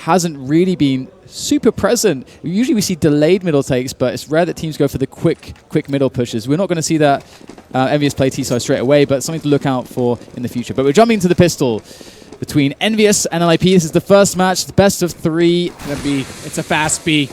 hasn't really been super present. Usually we see delayed middle takes, but it's rare that teams go for the quick middle pushes. We're not going to see that EnVyUs play T-side straight away, but something to look out for in the future. But we're jumping to the pistol between EnVyUs and LIP. This is the first match, the best of 3. It's a fast B.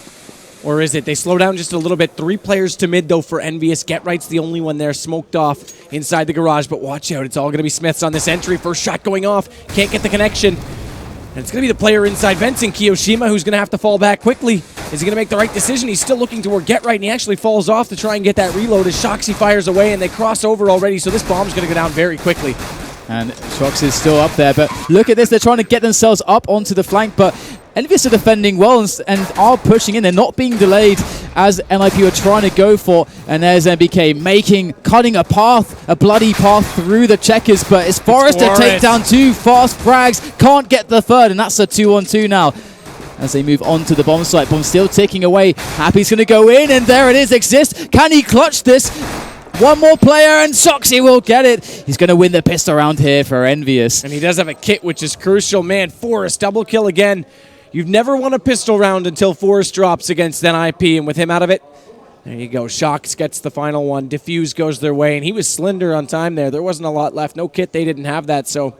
Or is it? They slow down just a little bit. 3 players to mid, though, for EnVyUs. Get Right's the only one there, smoked off inside the garage. But watch out, it's all going to be Smiths on this entry. First shot going off. Can't get the connection. And it's going to be the player inside Vincent, Kiyoshima, who's going to have to fall back quickly. Is he going to make the right decision? He's still looking toward Get Right, and he actually falls off to try and get that reload as Shoxy fires away, and they cross over already, so this bomb's going to go down very quickly. And Shox is still up there, but look at this. They're trying to get themselves up onto the flank, but EnVyUs are defending well and are pushing in. They're not being delayed as NIP are trying to go for. And there's MBK cutting a path, a bloody path through the checkers. But it's Forest to take down 2 fast frags. Can't get the third, and that's a 2-on-2 now. As they move on to the bomb site. Bomb still ticking away. Happy's going to go in, and there it is. Exist. Can he clutch this? One more player, and Shoxy will get it. He's going to win the pistol round here for EnVyUs. And he does have a kit, which is crucial. Man, Forest, double kill again. You've never won a pistol round until Forest drops against NIP, and with him out of it, there you go. Shox gets the final one. Diffuse goes their way, and he was slender on time there. There wasn't a lot left. No kit, they didn't have that, so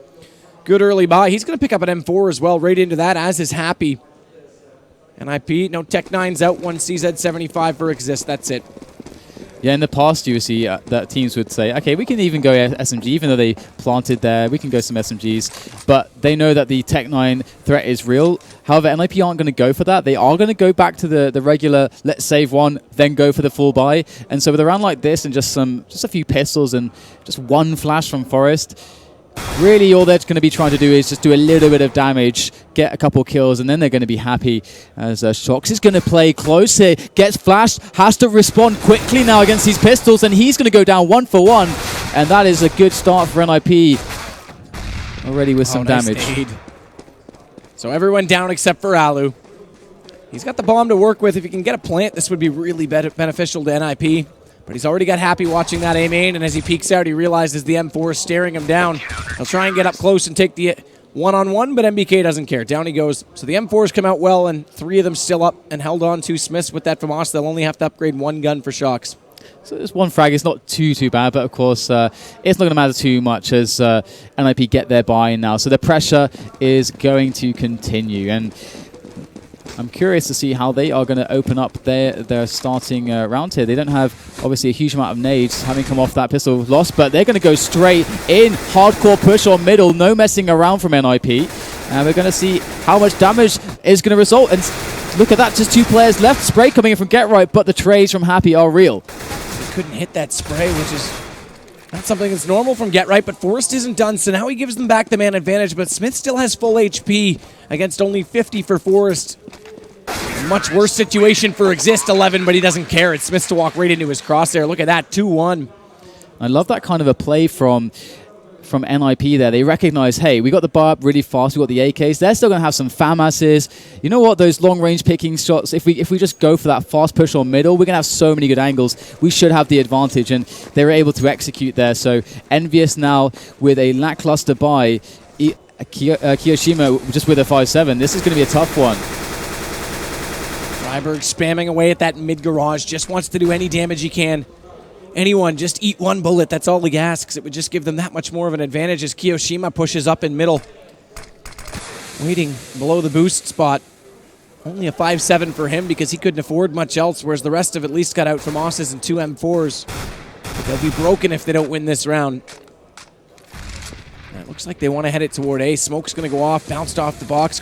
good early buy. He's going to pick up an M4 as well, right into that, as is Happy. NIP, no Tech 9's out, 1 CZ75 for Exist, that's it. Yeah, in the past you would see that teams would say, okay, we can even go SMG, even though they planted there, we can go some SMGs, but they know that the Tech 9 threat is real. However, NIP aren't going to go for that. They are going to go back to the regular, let's save one, then go for the full buy. And so with a round like this and just a few pistols and just 1 flash from Forest, really all they're going to be trying to do is just do a little bit of damage, get a couple kills, and then they're going to be happy. As Shox is going to play close here, gets flashed, has to respond quickly now against these pistols, and he's going to go down 1 for 1. And that is a good start for NIP. Already with some damage. Nice. So everyone down except for Alu. He's got the bomb to work with. If he can get a plant, this would be really beneficial to NIP. But he's already got Happy watching that A main, and as he peeks out, he realizes the M4 is staring him down. He'll try and get up close and take the one-on-one, but MBK doesn't care. Down he goes. So the M4s come out well, and 3 of them still up and held on to Smiths with that FAMAS. They'll only have to upgrade 1 gun for Shox. So this 1 frag is not too bad, but of course it's not going to matter too much as NIP get their buy-in now. So the pressure is going to continue, and I'm curious to see how they are going to open up their starting round here. They don't have, obviously, a huge amount of nades having come off that pistol loss, but they're going to go straight in. Hardcore push on middle, no messing around from NIP. And we're going to see how much damage is going to result. And look at that, just 2 players left. Spray coming in from Get Right, but the trades from Happy are real. He couldn't hit that spray, which is not something that's normal from Get Right, but Forrest isn't done, so now he gives them back the man advantage, but Smith still has full HP against only 50 for Forrest. Much worse situation for Exist 11, but he doesn't care. It's Smith to walk right into his crosshair. Look at that, 2-1. I love that kind of a play from NIP there. They recognize, hey, we got the bar up really fast, we got the AKs. They're still going to have some FAMASs. You know what, those long-range picking shots, if we just go for that fast push on middle, we're going to have so many good angles. We should have the advantage, and they were able to execute there. So EnVyUs now with a lackluster buy. Kiyoshima just with a 5-7. This is going to be a tough one. Ryberg spamming away at that mid-garage, just wants to do any damage he can. Anyone, just eat 1 bullet, that's all he asks. It would just give them that much more of an advantage as Kiyoshima pushes up in middle. Waiting below the boost spot. Only a 5-7 for him because he couldn't afford much else, whereas the rest of at least got out from Osses and 2 M4s. But they'll be broken if they don't win this round. And it looks like they want to head it toward A. Smoke's going to go off, bounced off the box.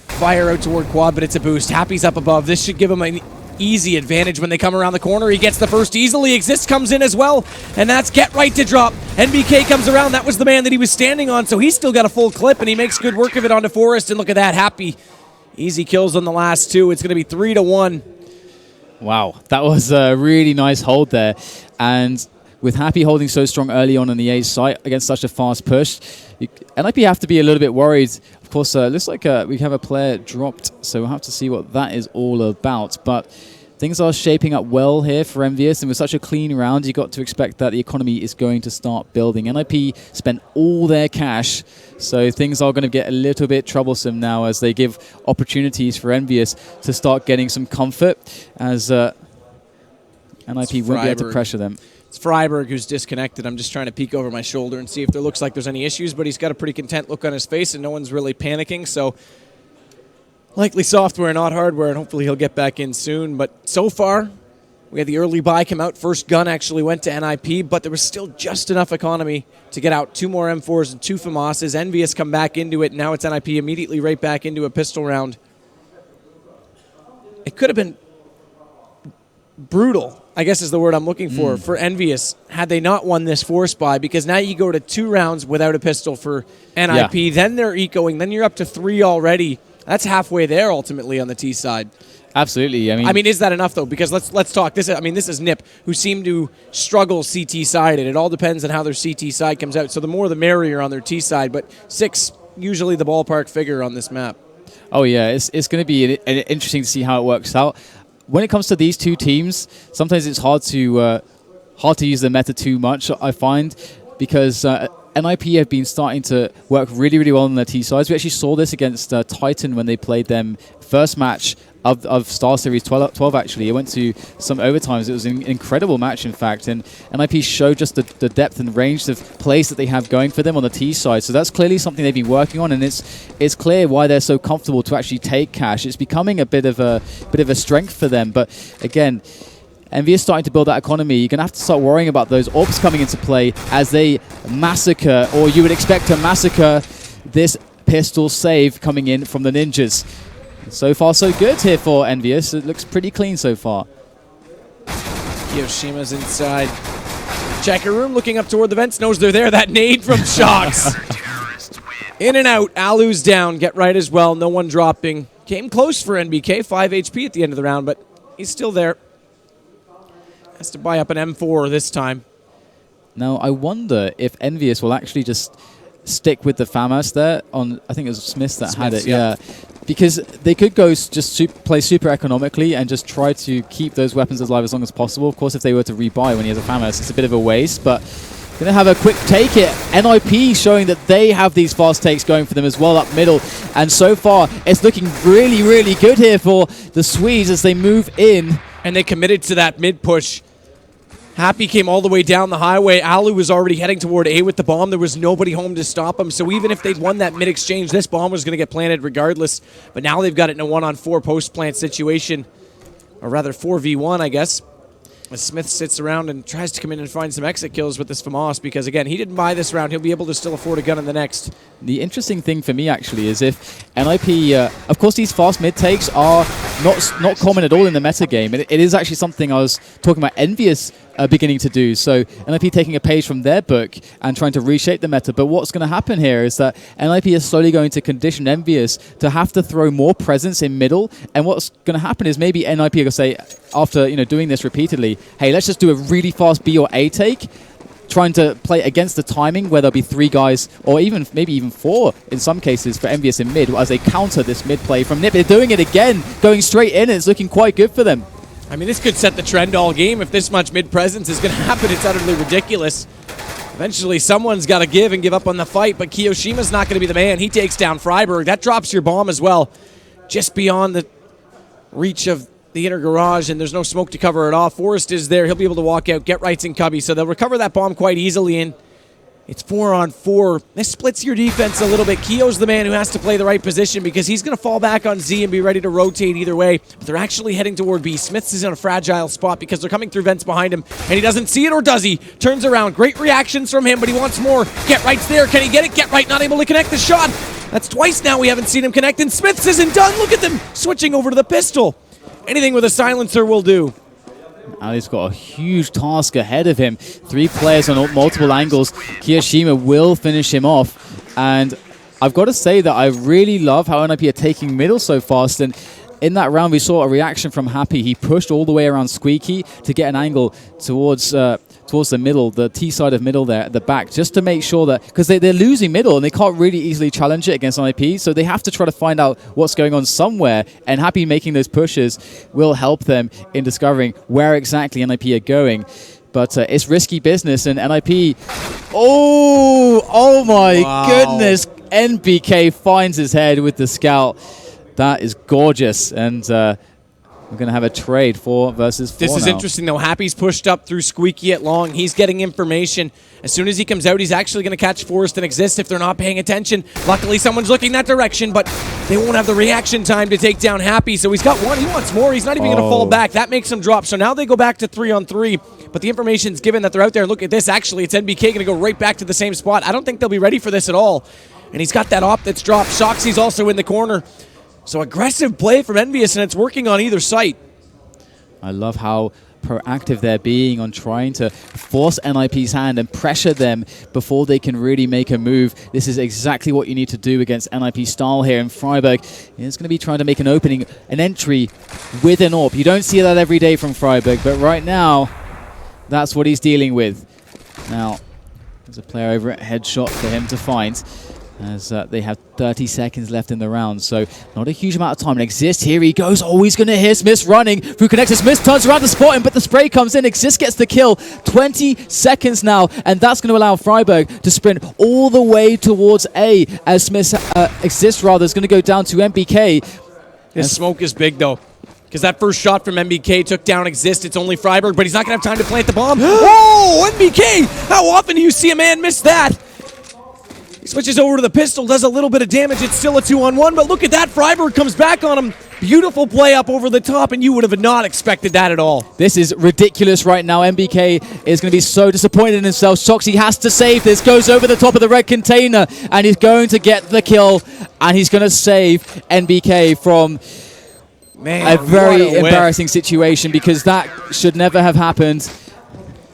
Fire out toward quad, but it's a boost. Happy's up above. This should give him an easy advantage when they come around the corner. He gets the first easily. Exist comes in as well, and that's Get Right to drop. NBK comes around. That was the man that he was standing on, so he's still got a full clip, and he makes good work of it onto Forrest. And look at that, Happy. Easy kills on the last 2. It's going to be 3-1. Wow, that was a really nice hold there. And with Happy holding so strong early on in the A site against such a fast push, NIP have to be a little bit worried. Of course, looks like we have a player dropped, so we'll have to see what that is all about. But things are shaping up well here for EnVyUs, and with such a clean round, you got to expect that the economy is going to start building. NIP spent all their cash, so things are going to get a little bit troublesome now as they give opportunities for EnVyUs to start getting some comfort, as NIP won't be able to pressure them. It's Freiberg who's disconnected. I'm just trying to peek over my shoulder and see if there looks like there's any issues, but he's got a pretty content look on his face, and no one's really panicking, so likely software, not hardware, and hopefully he'll get back in soon. But so far, we had the early buy come out. First gun actually went to NIP, but there was still just enough economy to get out 2 more M4s and 2 FAMASs. EnVyUs come back into it, and now it's NIP immediately right back into a pistol round. It could have been brutal, I guess is the word I'm looking for EnVyUs, had they not won this force buy, because now you go to 2 rounds without a pistol for NIP, then they're ecoing, then you're up to 3 already. That's halfway there ultimately on the T side. Absolutely. I mean, is that enough though? Because let's talk. This is NIP, who seem to struggle CT side, and it all depends on how their CT side comes out. So the more the merrier on their T side, but 6 usually the ballpark figure on this map. Oh yeah, it's going to be interesting to see how it works out. When it comes to these 2 teams, sometimes it's hard to use the meta too much, I find, because NIP have been starting to work really, really well on their T sides. We actually saw this against Titan when they played them first match of Star Series 12 actually. It went to some overtimes. It was an incredible match, in fact, and NIP showed just the depth and range of plays that they have going for them on the T side. So that's clearly something they've been working on, and it's clear why they're so comfortable to actually take cash. It's becoming a bit of a strength for them. But again, EnVyUs starting to build that economy. You're going to have to start worrying about those orbs coming into play as they massacre, or you would expect to massacre, this pistol save coming in from the ninjas. So far, so good here for EnVyUs. It looks pretty clean so far. Kiyoshima's inside. Checker room looking up toward the vents. Knows they're there. That nade from Shocks. In and out. Alu's down. Get right as well. No one dropping. Came close for NBK. 5 HP at the end of the round, but he's still there. Has to buy up an M4 this time. Now, I wonder if EnVyUs will actually just stick with the FAMAS there on, I think it was Smith that had it. Yeah. Because they could go just play super economically and just try to keep those weapons alive as long as possible. Of course, if they were to rebuy when he has a FAMAS, it's a bit of a waste, but going to have a quick take it. NIP showing that they have these fast takes going for them as well up middle. And so far, it's looking really, really good here for the Swedes as they move in. And they committed to that mid push. Happy came all the way down the highway. Alu was already heading toward A with the bomb. There was nobody home to stop him. So even if they'd won that mid-exchange, this bomb was going to get planted regardless. But now they've got it in a 1-on-4 post-plant situation. Or rather, 4v1, I guess. As Smith sits around and tries to come in and find some exit kills with this FAMAS, because, again, he didn't buy this round. He'll be able to still afford a gun in the next. The interesting thing for me, actually, is if NIP... of course, these fast mid-takes are not common at all in the meta game. It is actually something I was talking about EnVyUs beginning to do. So NIP taking a page from their book and trying to reshape the meta. But what's going to happen here is that NIP is slowly going to condition EnVyUs to have to throw more presence in middle. And what's going to happen is maybe NIP will say, after doing this repeatedly, hey, let's just do a really fast B or A take, trying to play against the timing where there'll be 3 guys, or maybe even 4 in some cases for EnVyUs in mid, as they counter this mid play from NIP. They're doing it again, going straight in, and it's looking quite good for them. I mean, this could set the trend all game. If this much mid-presence is going to happen, it's utterly ridiculous. Eventually, someone's got to give up on the fight, but Kiyoshima's not going to be the man. He takes down Freiberg. That drops your bomb as well, just beyond the reach of the inner garage, and there's no smoke to cover it off. Forrest is there. He'll be able to walk out, get rights in Cubby, so they'll recover that bomb quite easily, and it's 4-on-4. This splits your defense a little bit. Kio's the man who has to play the right position because he's going to fall back on Z and be ready to rotate either way. But they're actually heading toward B. Smiths is in a fragile spot because they're coming through vents behind him, and he doesn't see it, or does he? Turns around. Great reactions from him, but he wants more. Get Right's there. Can he get it? Get Right not able to connect the shot. That's twice now we haven't seen him connect, and Smiths isn't done. Look at them switching over to the pistol. Anything with a silencer will do. Ali's got a huge task ahead of him. 3 players on multiple angles. Kiyoshima will finish him off. And I've got to say that I really love how NIP are taking middle so fast. And in that round, we saw a reaction from Happy. He pushed all the way around Squeaky to get an angle towards towards the middle, the T side of middle there at the back, just to make sure that, because they're losing middle and they can't really easily challenge it against NIP, so they have to try to find out what's going on somewhere, and Happy making those pushes will help them in discovering where exactly NIP are going. But it's risky business, and NIP, oh my goodness, NBK finds his head with the scout. That is gorgeous, and we're going to have a trade 4 versus 4 This is now. interesting, though. Happy's pushed up through Squeaky at long. He's getting information. As soon as he comes out, he's actually going to catch Forrest and Exist if they're not paying attention. Luckily, someone's looking that direction, but they won't have the reaction time to take down Happy. So he's got 1. He wants more. He's not even going to fall back. That makes him drop. So now they go back to 3-on-3. But the information's given that they're out there. Look at this. Actually, it's NBK going to go right back to the same spot. I don't think they'll be ready for this at all. And he's got that op that's dropped. Shoxy's also in the corner. So aggressive play from EnVyUs, and it's working on either site. I love how proactive they're being on trying to force NIP's hand and pressure them before they can really make a move. This is exactly what you need to do against NIP style here. And Freiburg is going to be trying to make an opening, an entry with an AWP. You don't see that every day from Freiburg, but right now, that's what he's dealing with. Now, there's a player over at headshot for him to find, as they have 30 seconds left in the round, so not a huge amount of time. And Exist, here he goes. Oh, he's going to hear Smith running through connector. Smith turns around to spot him, but the spray comes in. Exist gets the kill. 20 seconds now, and that's going to allow Freiburg to sprint all the way towards A, as Smith, Exist rather, is going to go down to MBK. This smoke is big, though, because that first shot from MBK took down Exist. It's only Freiburg, but he's not going to have time to plant the bomb. Oh, MBK! How often do you see a man miss that? Switches over to the pistol, does a little bit of damage. It's still a 2-on-1, but look at that. Freiburg comes back on him. Beautiful play up over the top, and you would have not expected that at all. This is ridiculous right now. MBK is going to be so disappointed in himself. Shoxy has to save this. Goes over the top of the red container, and he's going to get the kill, and he's going to save NBK from a very embarrassing situation, because that should never have happened.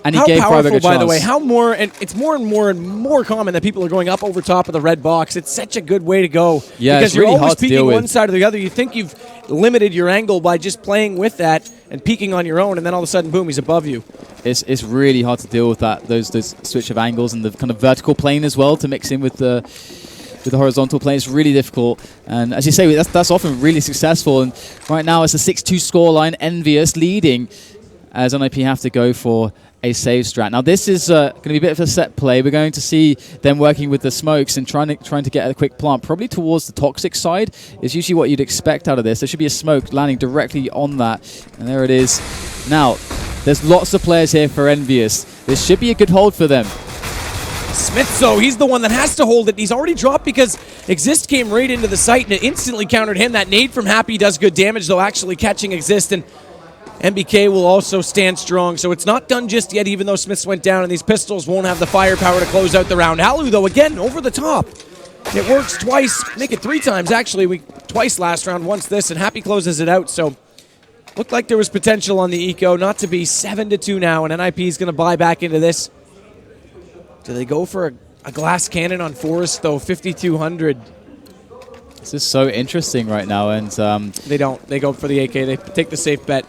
And he how gave powerful, Freiburg a by chance. the way, how more, and it's more and more and more common that people are going up over top of the red box. It's such a good way to go. Yeah, because it's really you're always hard to deal peeking with. one side or the other. You think you've limited your angle by just playing with that and peeking on your own, and then all of a sudden, boom, he's above you. It's really hard to deal with that, those switch of angles and the kind of vertical plane as well to mix in with the horizontal plane. It's really difficult, and as you say, that's often really successful. And right now it's a 6-2 scoreline. EnVyUs leading, as NIP have to go for a save strat. Now this is going to be a bit of a set play. We're going to see them working with the smokes and trying to get a quick plant, probably towards the toxic side. Is usually what you'd expect out of this. There should be a smoke landing directly on that, and there it is. Now there's lots of players here for EnVyUs. This should be a good hold for them. Smith, though, he's the one that has to hold it. He's already dropped because Exist came right into the site and it instantly countered him. That nade from Happy does good damage, though, actually catching Exist, and MBK will also stand strong. So it's not done just yet, even though Smiths went down, and these pistols won't have the firepower to close out the round. Halu, though, again, over the top. It works twice, make it 3 times, actually. Twice last round, once this, and Happy closes it out. So looked like there was potential on the eco, not to be 7-2 now, and NIP is going to buy back into this. Do they go for a glass cannon on Forrest, though? 5,200. This is so interesting right now, and they don't. They go for the AK. They take the safe bet.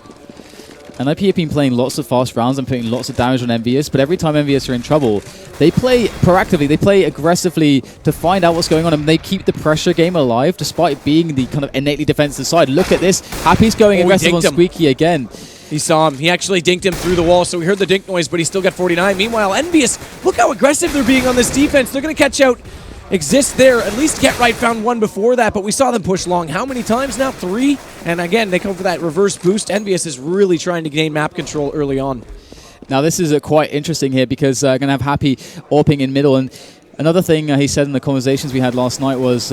NIP have been playing lots of fast rounds and putting lots of damage on EnVyUs, but every time EnVyUs are in trouble, they play proactively, they play aggressively to find out what's going on, and they keep the pressure game alive despite being the kind of innately defensive side. Look at this. Happy's going aggressive on Squeaky again. He saw him. He actually dinked him through the wall, so we heard the dink noise, but he still got 49. Meanwhile, EnVyUs, look how aggressive they're being on this defense. They're going to catch out Exist there. At least Get Right found one before that, but we saw them push long. How many times now? 3? And again, they come for that reverse boost. EnVyUs is really trying to gain map control early on. Now this is quite interesting here, because going to have Happy AWPing in middle. And another thing he said in the conversations we had last night was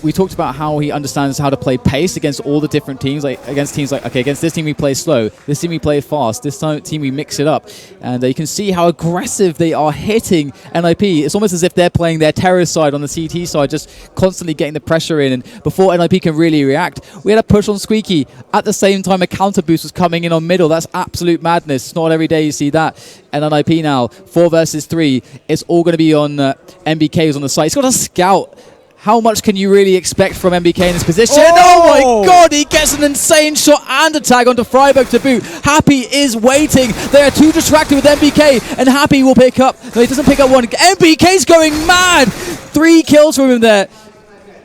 we talked about how he understands how to play pace against all the different teams. Like against teams like, okay, against this team we play slow, this team we play fast, this team we mix it up. And you can see how aggressive they are hitting NIP. It's almost as if they're playing their terror side on the CT side, just constantly getting the pressure in. And before NIP can really react, we had a push on Squeaky. At the same time, a counter boost was coming in on middle. That's absolute madness. It's not every day you see that. And NIP now, 4 versus 3. It's all going to be on MBK, who's on the site. He's got a scout how much can you really expect from MBK in this position? Oh! Oh my god, he gets an insane shot and a tag onto Freiburg to boot. Happy is waiting. They are too distracted with MBK, and Happy will pick up. No, he doesn't pick up one. MBK's going mad! 3 kills from him there.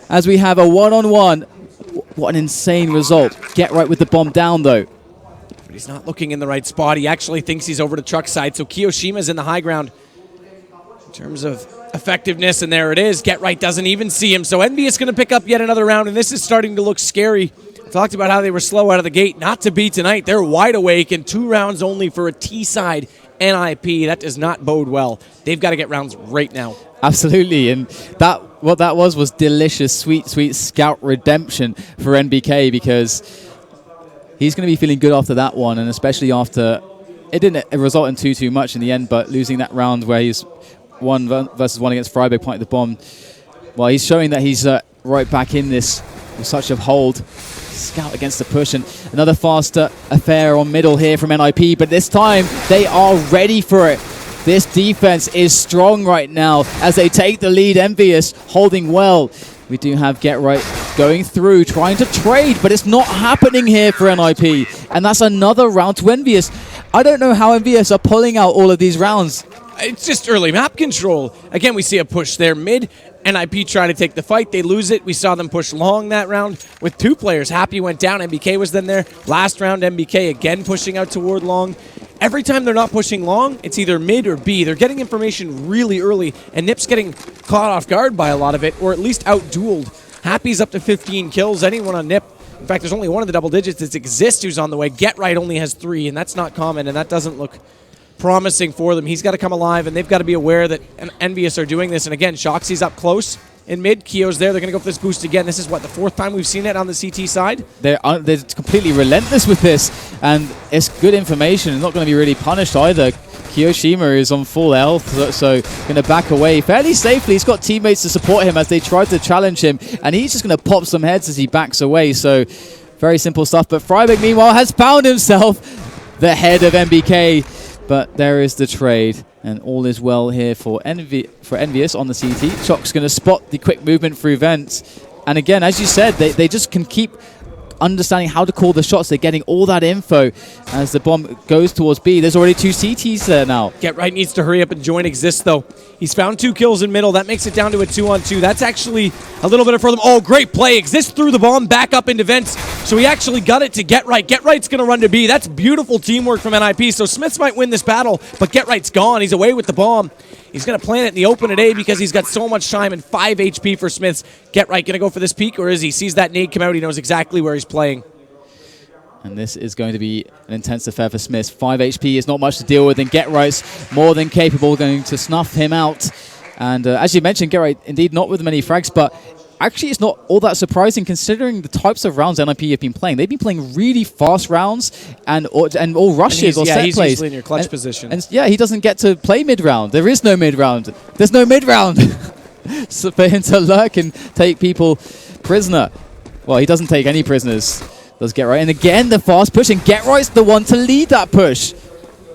As we have a one-on-one. What an insane result. Get right with the bomb down, though. But he's not looking in the right spot. He actually thinks he's over to truck side, so Kiyoshima's in the high ground in terms of effectiveness, and there it is. Get Right doesn't even see him, so EnVyUs going to pick up yet another round, and this is starting to look scary. I talked about how they were slow out of the gate. Not to be tonight. They're wide awake, and 2 rounds only for a T-side NIP. That does not bode well. They've got to get rounds right now. Absolutely, and what that was delicious, sweet, sweet scout redemption for NBK, because he's going to be feeling good after that one, and especially after it didn't result in too much in the end, but losing that round where he's 1 versus 1 against Freiburg, planting the bomb. Well, he's showing that he's right back in this with such a hold. Scout against the push, and another faster affair on middle here from NIP, but this time they are ready for it. This defense is strong right now as they take the lead. EnVyUs holding well. We do have Get Right going through, trying to trade, but it's not happening here for NIP. And that's another round to EnVyUs. I don't know how EnVyUs are pulling out all of these rounds. It's just early map control. Again, we see a push there mid. NIP trying to take the fight. They lose it. We saw them push long that round with 2 players. Happy went down. MBK was then there. Last round, MBK again pushing out toward long. Every time they're not pushing long, it's either mid or B. They're getting information really early, and Nip's getting caught off guard by a lot of it, or at least out-dueled. Happy's up to 15 kills. Anyone on Nip. In fact, there's only one of the double digits. It's Exist who's on the way. Get Right only has 3, and that's not common, and that doesn't look promising for them. He's got to come alive, and they've got to be aware that EnVyUs are doing this. And again, Shoxy's up close in mid. Kio's there. They're going to go for this boost again. This is, what, the 4th time we've seen it on the CT side? They're completely relentless with this, and it's good information. Not going to be really punished either. Kiyoshima is on full health, so going to back away fairly safely. He's got teammates to support him as they try to challenge him, and he's just going to pop some heads as he backs away. So very simple stuff. But Freiburg, meanwhile, has found himself the head of MBK. But there is the trade, and all is well here for EnVyUs on the CT. Shock's going to spot the quick movement through vents. And again, as you said, they just can keep understanding how to call the shots. They're getting all that info as the bomb goes towards B. There's already 2 CTs there now. Get Right needs to hurry up and join Exist, though. He's found 2 kills in middle. That makes it down to a 2-on-2. That's actually a little bit for them. Oh, great play. Exist threw the bomb back up into vents, so he actually got it to Get Right. Get Right's going to run to B. That's beautiful teamwork from NIP. So Smiths might win this battle, but Get Right's gone. He's away with the bomb. He's going to plant it in the open at A because he's got so much time and 5 HP for Smiths. Get Right going to go for this peek, or is he? Sees that nade come out. He knows exactly where he's playing. And this is going to be an intense affair for Smiths. 5 HP is not much to deal with, and Get Right's more than capable, going to snuff him out. And as you mentioned, Get Right, indeed not with many frags, but actually it's not all that surprising considering the types of rounds NIP have been playing. They've been playing really fast rounds and all rushes or set plays. He's usually in your clutch position. And yeah, he doesn't get to play mid-round. There is no mid-round. There's no mid-round so for him to lurk and take people prisoner. Well, he doesn't take any prisoners. Does Get Right. And again, the fast push, and Get Right's the one to lead that push.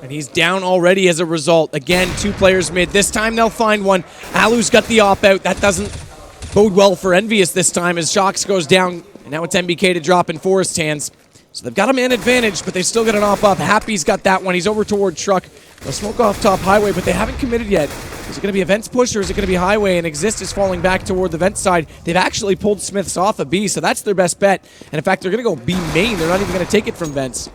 And he's down already as a result. Again, 2 players mid. This time they'll find one. Alu's got the op-out. That doesn't bode well for EnVyUs this time as Shox goes down. And now it's MBK to drop in Forest's hands. So they've got a man advantage, but they've still got an op-up. Happy's got that one. He's over toward Truck. They'll smoke off top highway, but they haven't committed yet. Is it going to be a vents push, or is it going to be highway? And Exist is falling back toward the vent side. They've actually pulled Smiths off of B, so that's their best bet. And in fact, they're going to go B main. They're not even going to take it from vents.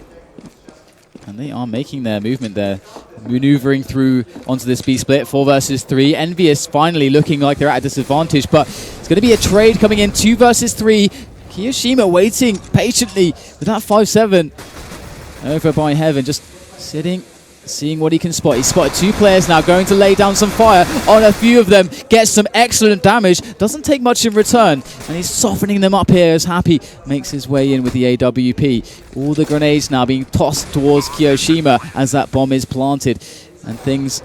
And they are making their movement there, maneuvering through onto this B split, 4 versus 3. EnVyUs finally looking like they're at a disadvantage, but it's going to be a trade coming in, 2 versus 3. Kiyoshima waiting patiently with that 5-7 over by Heaven, just sitting, seeing what he can spot. He's spotted 2 players now, going to lay down some fire on a few of them, gets some excellent damage, doesn't take much in return, and he's softening them up here as Happy makes his way in with the AWP. All the grenades now being tossed towards Kiyoshima as that bomb is planted, and things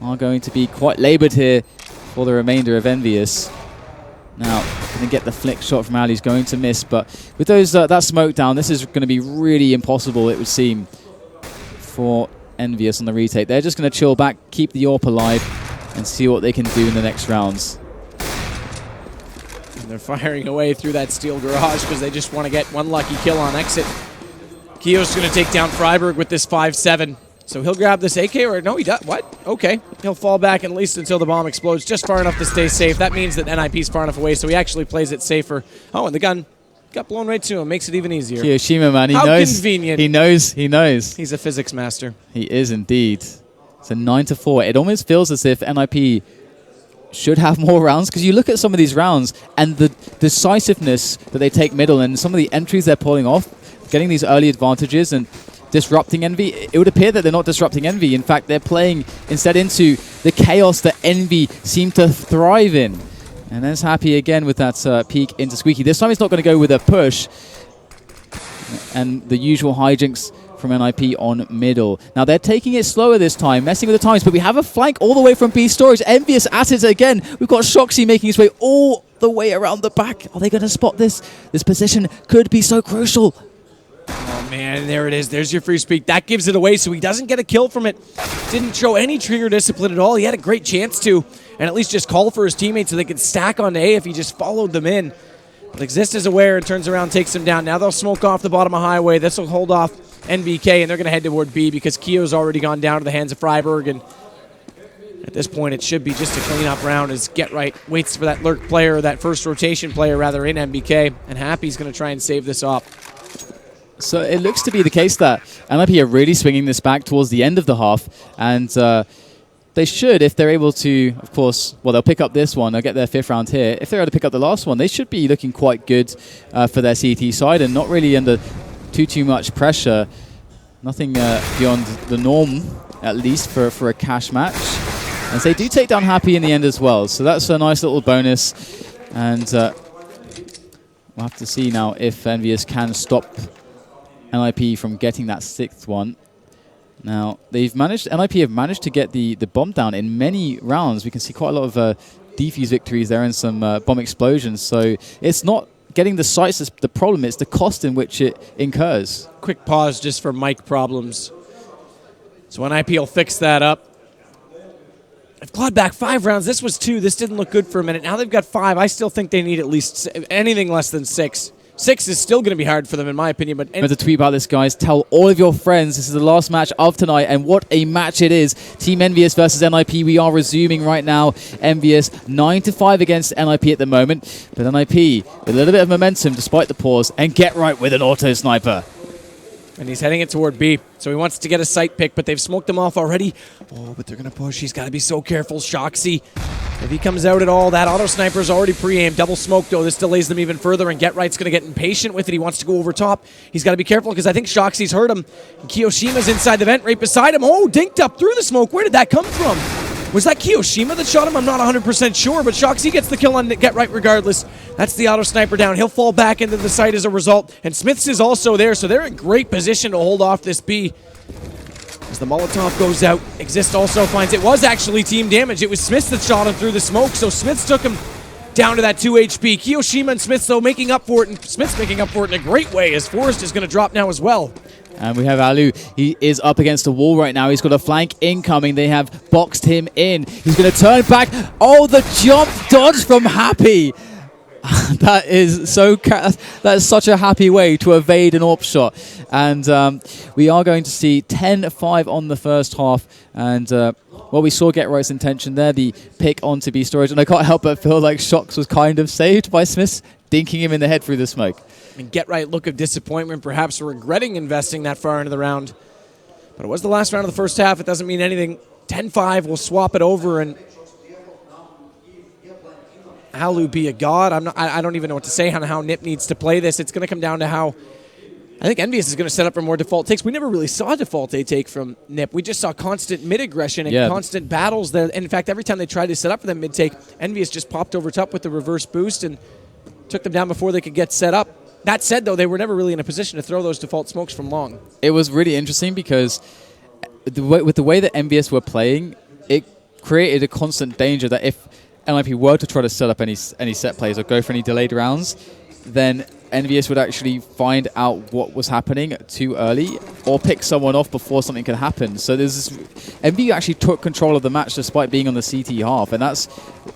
are going to be quite laboured here for the remainder of EnVyUs. Now, going to get the flick shot from Ali. He's going to miss, but with those that smoke down, this is going to be really impossible, it would seem, for EnVyUs on the retake. They're just going to chill back, keep the AWP alive, and see what they can do in the next rounds. They're firing away through that steel garage because they just want to get one lucky kill on exit. Keo's going to take down Freiburg with this 5-7. So he'll grab this AK, or no, he does. What? Okay. He'll fall back at least until the bomb explodes, just far enough to stay safe. That means that NIP's far enough away, so he actually plays it safer. Oh, and the gun got blown right to him. Makes it even easier. Kiyoshima, man, he How knows. Convenient. He knows. He knows. He's a physics master. He is indeed. It's a 9-4. It almost feels as if NIP should have more rounds, because you look at some of these rounds and the decisiveness that they take middle and some of the entries they're pulling off, getting these early advantages and disrupting Envy. It would appear that they're not disrupting Envy. In fact, they're playing instead into the chaos that Envy seem to thrive in. And there's Happy again with that peek into Squeaky. This time he's not going to go with a push. And the usual hijinks from NIP on middle. Now they're taking it slower this time, messing with the times, but we have a flank all the way from B Storage. EnVyUs at it again. We've got Shoxy making his way all the way around the back. Are they going to spot this? This position could be so crucial. Oh, man, there it is. There's your free speak. That gives it away, so he doesn't get a kill from it. Didn't show any trigger discipline at all. He had a great chance to, and at least just call for his teammates so they could stack on A if he just followed them in. But Exist is aware and turns around, takes him down. Now they'll smoke off the bottom of Highway. This will hold off NBK, and they're going to head toward B because Keo's already gone down to the hands of Freiburg, and at this point it should be just a clean-up round as Get Right waits for that lurk player, that first rotation player rather, in NBK, and Happy's going to try and save this up. So it looks to be the case that NIP are really swinging this back towards the end of the half, and they should, if they're able to, of course, well, they'll pick up this one, they'll get their 5th round here. If they're able to pick up the last one, they should be looking quite good for their CT side and not really under too much pressure. Nothing beyond the norm, at least, for a cash match. As they do take down Happy in the end as well, so that's a nice little bonus. And we'll have to see now if EnVyUs can stop NIP from getting that 6th one. Now, NIP have managed to get the bomb down in many rounds. We can see quite a lot of defuse victories there and some bomb explosions. So it's not getting the sites that's the problem, it's the cost in which it incurs. Quick pause just for mic problems. So NIP will fix that up. I've clawed back 5 rounds. This was 2. This didn't look good for a minute. Now they've got 5. I still think they need at least anything less than 6. 6 is still going to be hard for them, in my opinion. But remember to tweet about this, guys. Tell all of your friends this is the last match of tonight, and what a match it is. Team EnVyUs versus NIP. We are resuming right now. EnVyUs 9-5 against NIP at the moment, but NIP with a little bit of momentum despite the pause, and Get Right with an auto sniper. And he's heading it toward B. So he wants to get a sight pick, but they've smoked him off already. Oh, but they're going to push. He's got to be so careful. Shoxy, if he comes out at all, that auto sniper is already pre-aimed. Double smoke, though. This delays them even further, and Get Right's going to get impatient with it. He wants to go over top. He's got to be careful because I think Shoxy's hurt him. And Kiyoshima's inside the vent right beside him. Oh, dinked up through the smoke. Where did that come from? Was that Kiyoshima that shot him? I'm not 100% sure, but Shoxy gets the kill on Get Right regardless. That's the auto sniper down. He'll fall back into the site as a result, and Smiths is also there, so they're in great position to hold off this B. As the Molotov goes out, Exist also finds it was actually team damage. It was Smiths that shot him through the smoke, so Smiths took him down to that 2 HP. Kiyoshima and Smiths, though, making up for it, and Smiths making up for it in a great way, as Forrest is going to drop now as well. And we have Alu. He is up against the wall right now. He's got a flank incoming. They have boxed him in. He's going to turn back. Oh, the jump dodge from Happy. That is such a Happy way to evade an AWP shot. And we are going to see 10-5 on the first half. And well, we saw Get Right's intention there, the pick onto B Storage. And I can't help but feel like Shox was kind of saved by Smiths, dinking him in the head through the smoke. And Get Right look of disappointment, perhaps regretting investing that far into the round. But it was the last round of the first half. It doesn't mean anything. 10-5, we'll swap it over, and Alu be a god. I don't even know what to say on how Nip needs to play this. It's going to come down to how I think EnVyUs is going to set up for more default takes. We never really saw a default A take from Nip. We just saw constant mid-aggression and constant battles. And in fact, every time they tried to set up for them mid-take, EnVyUs just popped over top with the reverse boost and took them down before they could get set up. That said, though, they were never really in a position to throw those default smokes from long. It was really interesting because with the way that EnVyUs were playing, it created a constant danger that if NIP were to try to set up any set plays or go for any delayed rounds, then EnVyUs would actually find out what was happening too early or pick someone off before something could happen. So there's this, EnVyUs actually took control of the match despite being on the CT half, and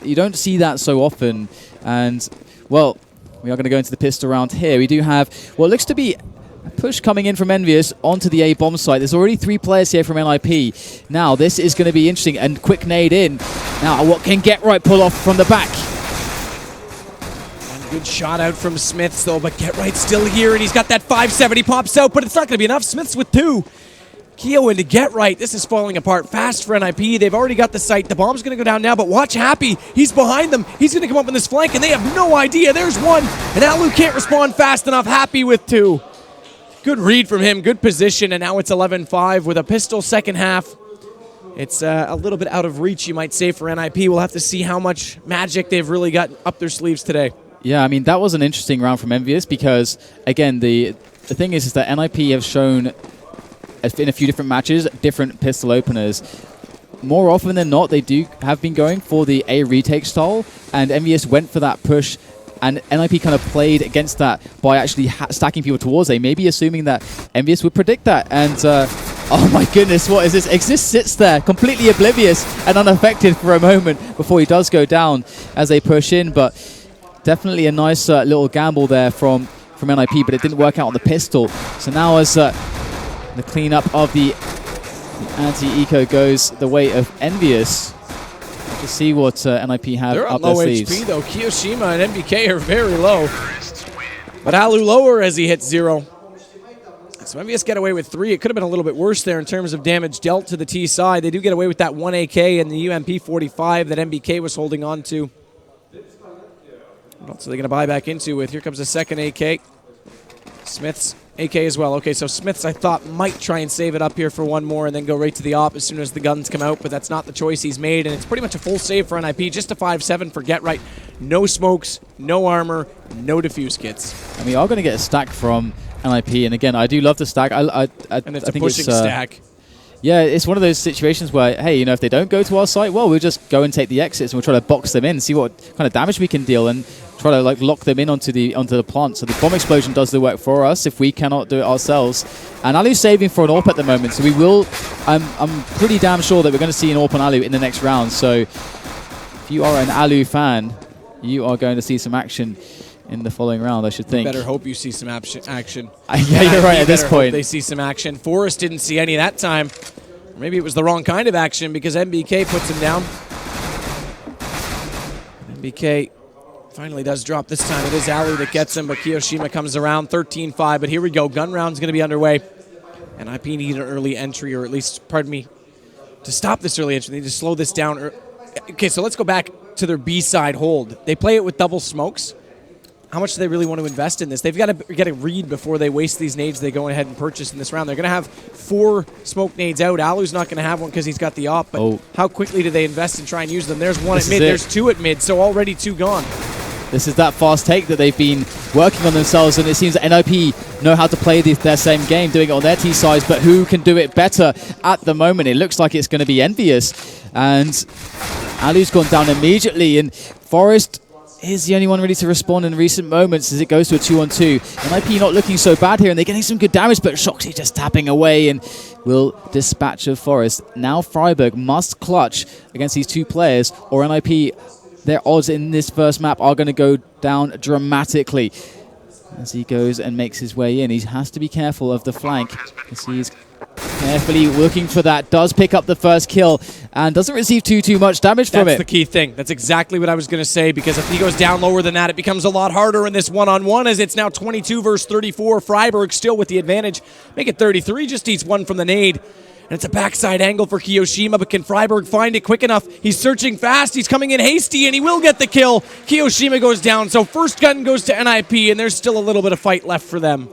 you don't see that so often. And Well, we are going to go into the pistol round here. We do have what looks to be a push coming in from EnVyUs onto the A bomb site. There's already 3 players here from NIP. Now, this is going to be interesting. And quick nade in. Now, what can Get Right pull off from the back? And good shot out from Smiths, though, but Get Right's still here, and he's got that 570 pops out, but it's not going to be enough. Smiths with 2. Keo into Get Right. This is falling apart fast for NIP. They've already got the site. The bomb's going to go down now, but watch Happy. He's behind them. He's going to come up on this flank, and they have no idea. There's 1, and Alu can't respond fast enough. Happy with 2. Good read from him. Good position, and now it's 11-5 with a pistol second half. It's a little bit out of reach, you might say, for NIP. We'll have to see how much magic they've really got up their sleeves today. Yeah, I mean, that was an interesting round from EnVyUs because, again, the thing is that NIP have shown in a few different matches, different pistol openers. More often than not, they have been going for the A retake style, and EnVyUs went for that push, and NIP kind of played against that by actually stacking people towards A, maybe assuming that EnVyUs would predict that. And oh my goodness, what is this? Exist sits there, completely oblivious and unaffected for a moment before he does go down as they push in, but definitely a nice little gamble there from NIP, but it didn't work out on the pistol. So now as the cleanup of the anti-eco goes the way of EnVyUs. To see what NIP have They're up low their sleeves. HP though. Kiyoshima and MBK are very low. But Alu lower as he hits 0. So EnVyUs get away with 3. It could have been a little bit worse there in terms of damage dealt to the T side. They do get away with that 1 AK and the UMP 45 that MBK was holding on to. What else are they going to buy back into with? Here comes the second AK. Smith's AK as well. Okay, so Smiths, I thought, might try and save it up here for 1 more and then go right to the op as soon as the guns come out, but that's not the choice he's made, and it's pretty much a full save for NIP. Just a 5-7 for Get Right. No smokes, no armor, no defuse kits. And we are going to get a stack from NIP, and again, I do love the stack. And it's a pushing stack. Yeah, it's one of those situations where, hey, you know, if they don't go to our site, well, we'll just go and take the exits and we'll try to box them in, see what kind of damage we can deal, and try to like lock them in onto the plant. So the bomb explosion does the work for us if we cannot do it ourselves. And Alu's saving for an AWP at the moment, so we will. I'm pretty damn sure that we're going to see an AWP on Alu in the next round. So if you are an Alu fan, you are going to see some action in the following round, I should think. You better hope you see some action. Yeah, you're right at this point. They see some action. Forrest didn't see any that time. Or maybe it was the wrong kind of action because MBK puts him down. MBK finally does drop this time. It is Alu that gets him, but Kiyoshima comes around 13-5. But here we go. Gun round's going to be underway. And IP need an early entry, or at least, pardon me, to stop this early entry. They need to slow this down. Okay, so let's go back to their B-side hold. They play it with double smokes. How much do they really want to invest in this? They've got to get a read before they waste these nades they go ahead and purchase in this round. They're going to have 4 smoke nades out. Alu's not going to have one because he's got the op, but how quickly do they invest and try and use them? There's 1 at mid, there's 2 at mid, so already 2 gone. This is that fast take that they've been working on themselves, and it seems that NIP know how to play their same game, doing it on their T sides, but who can do it better at the moment? It looks like it's going to be EnVyUs, and Alu's gone down immediately, and Forrest is the only one ready to respond in recent moments as it goes to a 2-on-2. NIP not looking so bad here, and they're getting some good damage, but Shoxy just tapping away and will dispatch of Forrest. Now Freiburg must clutch against these 2 players, or NIP, their odds in this first map are going to go down dramatically. As he goes and makes his way in, he has to be careful of the flank, as he's carefully looking for that, does pick up the first kill, and doesn't receive too much damage from it. That's the key thing. That's exactly what I was going to say, because if he goes down lower than that, it becomes a lot harder in this one-on-one, as it's now 22 versus 34. Freiburg still with the advantage. Make it 33, just eats 1 from the nade. And it's a backside angle for Kiyoshima, but can Freiburg find it quick enough? He's searching fast, he's coming in hasty, and he will get the kill. Kiyoshima goes down, so first gun goes to NIP, and there's still a little bit of fight left for them.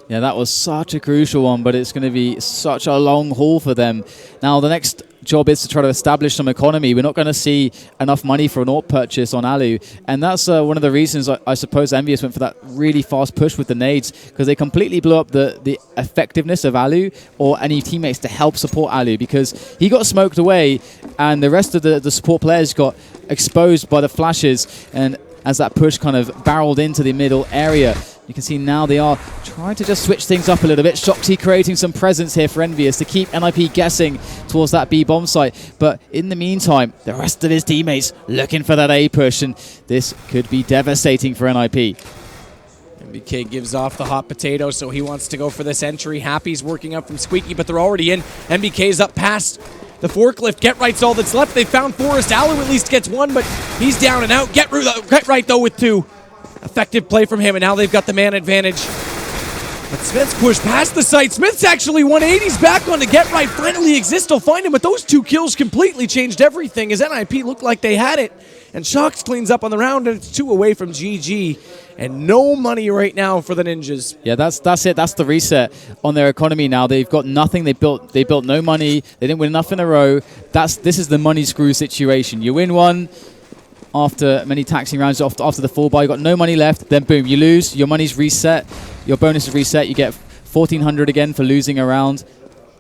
Yeah, that was such a crucial one, but it's going to be such a long haul for them. Now, the next job is to try to establish some economy. We're not going to see enough money for an AWP purchase on Alu, and that's one of the reasons I suppose EnVyUs went for that really fast push with the nades, because they completely blew up the effectiveness of Alu or any teammates to help support Alu, because he got smoked away and the rest of the support players got exposed by the flashes, and as that push kind of barreled into the middle area. You can see now they are trying to just switch things up a little bit. Shoxy creating some presence here for EnVyUs to keep NIP guessing towards that B bomb site. But in the meantime, the rest of his teammates looking for that A push, and this could be devastating for NIP. MBK gives off the hot potato, so he wants to go for this entry. Happy's working up from Squeaky, but they're already in. MBK's up past the forklift. Get Right's all that's left. They found Forrest. Alu at least gets one, but he's down and out. Get Right, though, with two. Effective play from him, and now they've got the man advantage. But Smith's pushed past the site. Smith's actually 180s back on to Get Right. Finally, Exist will find him, but those two kills completely changed everything as NIP looked like they had it. And Shox cleans up on the round, and it's 2 away from GG. And no money right now for the Ninjas. Yeah, that's it. That's the reset on their economy now. They've got nothing. They built no money. They didn't win enough in a row. This is the money screw situation. You win one after many taxing rounds, after the full buy, you got no money left, then boom, you lose, your money's reset, your bonus is reset, you get 1,400 again for losing a round,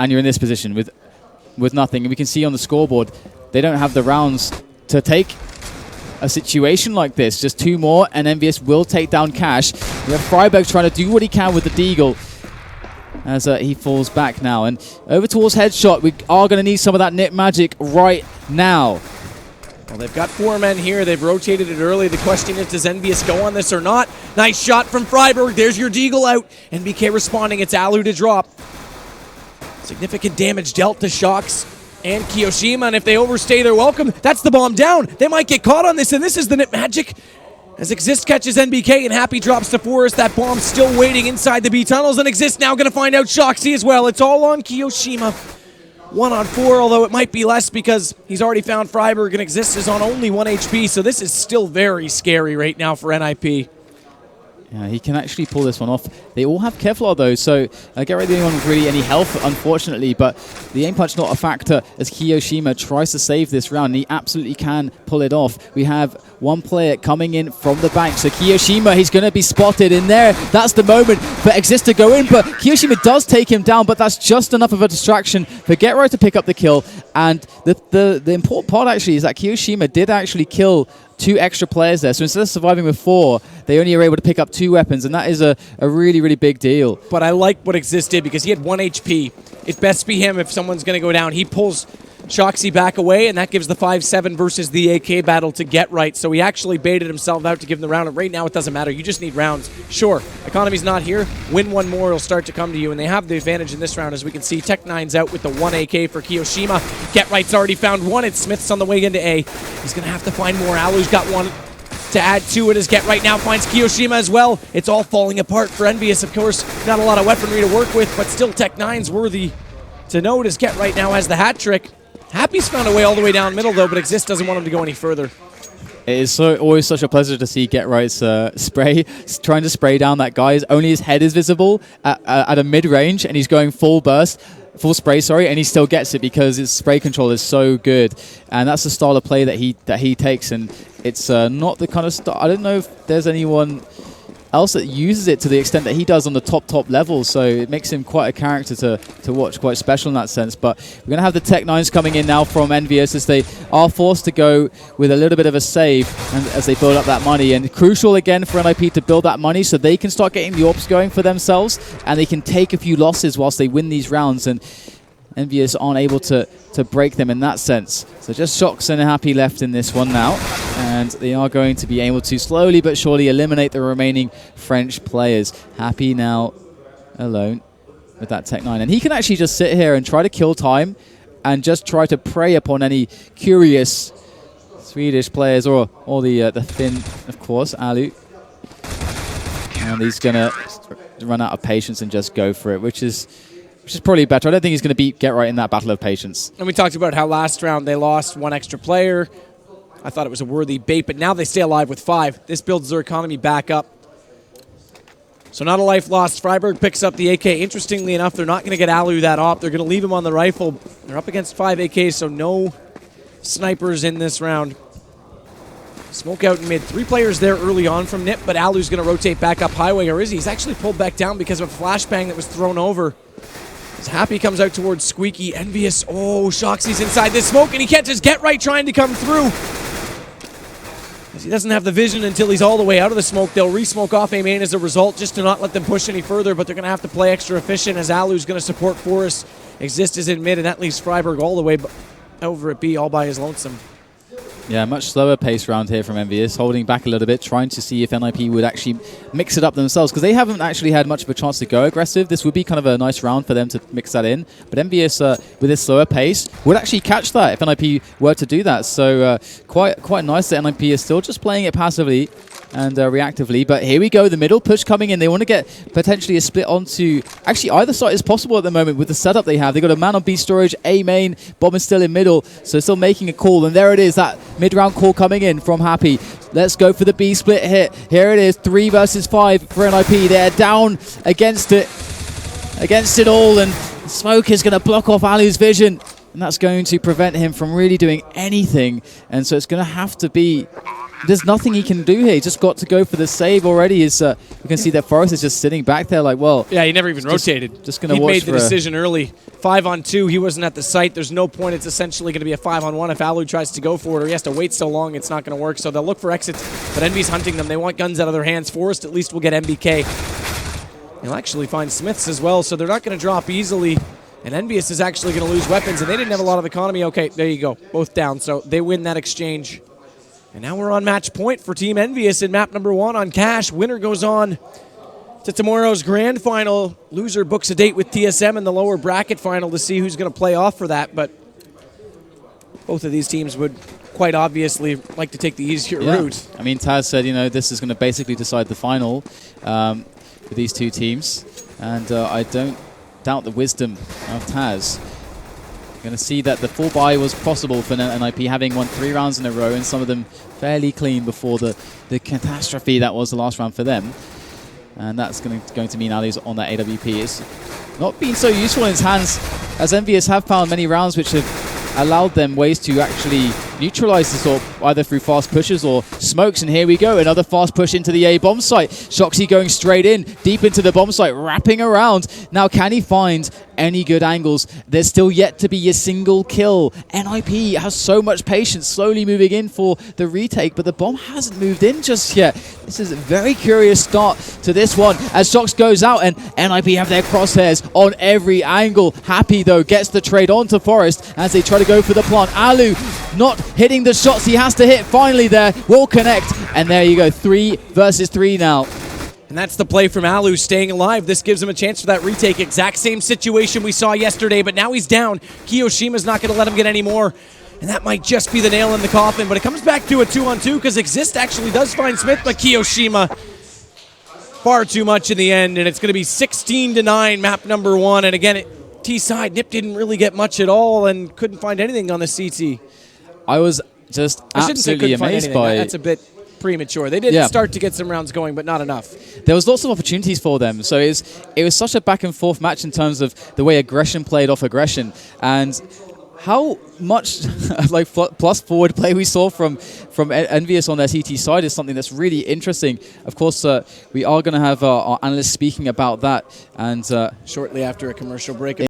and you're in this position with nothing. And we can see on the scoreboard, they don't have the rounds to take a situation like this. Just 2 more, and EnVyUs will take down Cash. We have Freiberg trying to do what he can with the Deagle as he falls back now. And over towards Headshot, we are going to need some of that Nip magic right now. Well, they've got 4 men here. They've rotated it early. The question is, does EnVyUs go on this or not? Nice shot from Freiberg. There's your Deagle out. NBK responding. It's Alu to drop. Significant damage dealt to Shox and Kiyoshima, and if they overstay their welcome, that's the bomb down. They might get caught on this, and this is the Nip magic. As Exist catches NBK and Happy drops to Forrest. That bomb's still waiting inside the B tunnels, and Exist now going to find out Shoxy as well. It's all on Kiyoshima. 1 on 4, although it might be less because he's already found Freiberg, and Exist is on only 1 HP, so this is still very scary right now for NIP. Yeah, he can actually pull this one off. They all have Kevlar though, so Get Right the only one with really any health, unfortunately, but the aim punch not a factor as Kiyoshima tries to save this round, and he absolutely can pull it off. We have one player coming in from the bank, so Kiyoshima, he's going to be spotted in there. That's the moment for Exist to go in, but Kiyoshima does take him down, but that's just enough of a distraction for Get Right to pick up the kill. And the important part actually is that Kiyoshima did actually kill 2 extra players there. So instead of surviving with 4, they only are able to pick up 2 weapons, and that is a really, really big deal. But I like what Exist did because he had 1 HP. It best be him if someone's going to go down. He pulls Shoxy back away, and that gives the 5-7 versus the AK battle to Get Right. So he actually baited himself out to give him the round, and right now it doesn't matter. You just need rounds. Sure, economy's not here. Win 1 more, it'll start to come to you, and they have the advantage in this round, as we can see. Tech9's out with the 1 AK for Kiyoshima. Get Right's already found 1. It's Smith's on the way into A. He's going to have to find more. Alu's got 1 to add to it as Get Right now finds Kiyoshima as well. It's all falling apart for EnVyUs, of course. Not a lot of weaponry to work with, but still Tech9's worthy to note as Get Right now has the hat trick. Happy's found a way all the way down middle, though, but Exist doesn't want him to go any further. It is always such a pleasure to see Get Right's spray, trying to spray down that guy. Only his head is visible at a mid-range, and he's going full spray, and he still gets it because his spray control is so good. And that's the style of play that he takes, and it's not the kind of style. I don't know if there's anyone else that uses it to the extent that he does on the top level, so it makes him quite a character to watch, quite special in that sense. But we're going to have the Tech9s coming in now from EnVyUs as they are forced to go with a little bit of a save and as they build up that money. And crucial again for NIP to build that money so they can start getting the AWPs going for themselves, and they can take a few losses whilst they win these rounds, and EnVyUs aren't able to break them in that sense. So just Shox and Happy left in this one now, and they are going to be able to slowly but surely eliminate the remaining French players. Happy now alone with that Tech9, and he can actually just sit here and try to kill time and just try to prey upon any curious Swedish players or the Finn, of course, Alu. And he's going to run out of patience and just go for it, which is probably better. I don't think he's going to beat Get Right in that battle of patience. And we talked about how last round they lost 1 extra player. I thought it was a worthy bait, but now they stay alive with 5. This builds their economy back up. So not a life lost. Freiberg picks up the AK. Interestingly enough, they're not going to get Alu that op. They're going to leave him on the rifle. They're up against 5 AKs, so no snipers in this round. Smoke out in mid. 3 players there early on from Nip, but Alu's going to rotate back up highway, or is he? He's actually pulled back down because of a flashbang that was thrown over. As Happy comes out towards Squeaky. EnVyUs. Oh, Shoxy's inside this smoke, and he can't just Get Right trying to come through. He doesn't have the vision until he's all the way out of the smoke. They'll re-smoke off A main as a result just to not let them push any further, but they're going to have to play extra efficient as Alu's going to support Forrest. Exist is in mid, and that leaves Freiburg all the way over at B all by his lonesome. Yeah, much slower pace round here from EnVyUs, holding back a little bit, trying to see if NIP would actually mix it up themselves, because they haven't actually had much of a chance to go aggressive. This would be kind of a nice round for them to mix that in, but EnVyUs, with this slower pace, would actually catch that if NIP were to do that. So quite nice that NIP is still just playing it passively and reactively. But here we go, the middle push coming in. They want to get potentially a split onto... Actually, either side is possible at the moment with the setup they have. They got a man on B storage, A main, bomb is still in middle, so still making a call. And there it is, that mid-round call coming in from Happy. Let's go for the B split hit. Here it is, 3 versus 5 for NIP. They're down against it all, and Smoke is going to block off Alu's vision, and that's going to prevent him from really doing anything. And so it's going to have to be... There's nothing he can do here. He just got to go for the save already. You can see that Forrest is just sitting back there like, well... Yeah, he never even rotated. Just going to watch. He made the decision early. 5-on-2, he wasn't at the site. There's no point. It's essentially going to be a 5-on-1 if Alu tries to go for it, or he has to wait so long, it's not going to work. So they'll look for exits, but Envy's hunting them. They want guns out of their hands. Forrest at least will get MBK. He'll actually find Smiths as well, so they're not going to drop easily. And EnVyUs is actually going to lose weapons, and they didn't have a lot of economy. Okay, there you go. Both down, so they win that exchange. And now we're on match point for Team EnVyUs in map number 1 on Cash. Winner goes on to tomorrow's grand final. Loser books a date with TSM in the lower bracket final to see who's going to play off for that. But both of these teams would quite obviously like to take the easier route. I mean, Taz said, you know, this is going to basically decide the final for these two teams. And I don't doubt the wisdom of Taz. Going to see that the full buy was possible for NIP, having won 3 rounds in a row, and some of them fairly clean before the catastrophe that was the last round for them. And that's going to mean Ali's on that AWP. It's not been so useful in his hands, as EnVyUs have found many rounds which have allowed them ways to actually neutralize this, or either through fast pushes or smokes. And here we go, another fast push into the A bomb site. Shoxy going straight in, deep into the bomb site, wrapping around. Now, can he find any good angles? There's still yet to be a single kill. NIP has so much patience, slowly moving in for the retake, but the bomb hasn't moved in just yet. This is a very curious start to this one, as Shox goes out, and NIP have their crosshairs on every angle. Happy, though, gets the trade onto Forrest as they try to go for the plant. Alu not hitting the shots he has to hit. Finally there, will connect, and there you go, 3 versus 3 now. And that's the play from Alu, staying alive. This gives him a chance for that retake. Exact same situation we saw yesterday, but now he's down. Kiyoshima's not going to let him get any more, and that might just be the nail in the coffin, but it comes back to a 2-on-2 because Exist actually does find Smith, but Kiyoshima far too much in the end, and it's going to be 16-9 map number 1. And again, T-side, Nip didn't really get much at all and couldn't find anything on the CT. I was just absolutely amazed by... That's a bit premature. They did start to get some rounds going, but not enough. There was lots of opportunities for them, so it was such a back and forth match in terms of the way aggression played off aggression, and how much like plus forward play we saw from EnVyUs on their CT side is something that's really interesting. Of course, we are going to have our analysts speaking about that, and shortly after a commercial break.